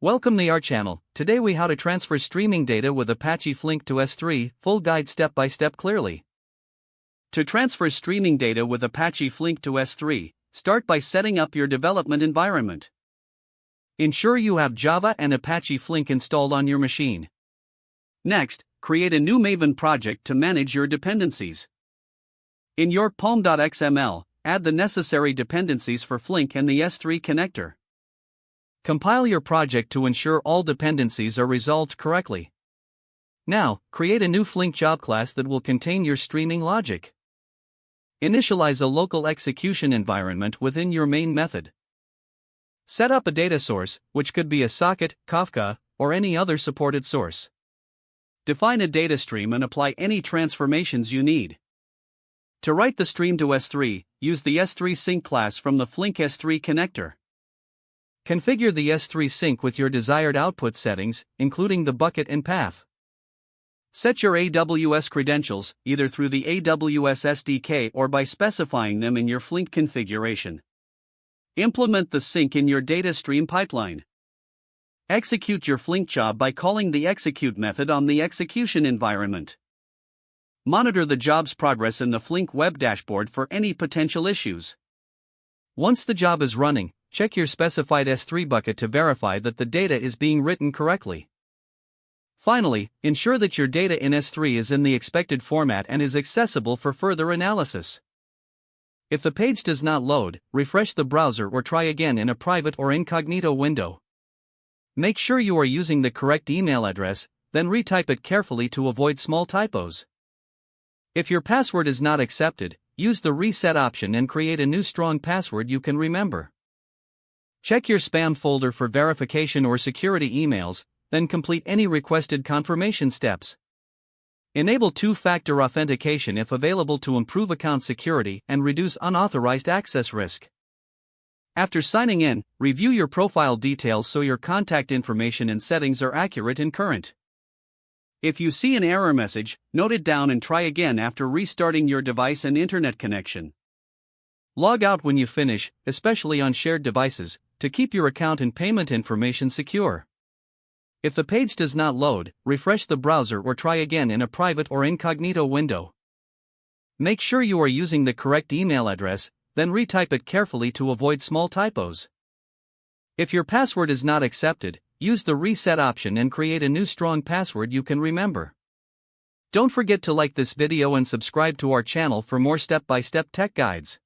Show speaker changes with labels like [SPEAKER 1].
[SPEAKER 1] Welcome to our channel. Today we how to transfer streaming data with Apache Flink to S3, full guide step by step clearly. To transfer streaming data with Apache Flink to S3, start by setting up your development environment. Ensure you have Java and Apache Flink installed on your machine. Next, create a new Maven project to manage your dependencies. In your pom.xml, add the necessary dependencies for Flink and the S3 connector. Compile your project to ensure all dependencies are resolved correctly. Now, create a new Flink job class that will contain your streaming logic. Initialize a local execution environment within your main method. Set up a data source, which could be a socket, Kafka, or any other supported source. Define a data stream and apply any transformations you need. To write the stream to S3, use the S3 sync class from the Flink S3 connector. Configure the S3 sync with your desired output settings, including the bucket and path. Set your AWS credentials, either through the AWS SDK or by specifying them in your Flink configuration. Implement the sync in your data stream pipeline. Execute your Flink job by calling the execute method on the execution environment. Monitor the job's progress in the Flink web dashboard for any potential issues. Once the job is running, check your specified S3 bucket to verify that the data is being written correctly. Finally, ensure that your data in S3 is in the expected format and is accessible for further analysis. If the page does not load, refresh the browser or try again in a private or incognito window. Make sure you are using the correct email address, then retype it carefully to avoid small typos. If your password is not accepted, use the reset option and create a new strong password you can remember. Check your spam folder for verification or security emails, then complete any requested confirmation steps. Enable two-factor authentication if available to improve account security and reduce unauthorized access risk. After signing in, review your profile details so your contact information and settings are accurate and current. If you see an error message, note it down and try again after restarting your device and internet connection. Log out when you finish, especially on shared devices, to keep your account and payment information secure. If the page does not load, refresh the browser or try again in a private or incognito window. Make sure you are using the correct email address, then retype it carefully to avoid small typos. If your password is not accepted, use the reset option and create a new strong password you can remember. Don't forget to like this video and subscribe to our channel for more step-by-step tech guides.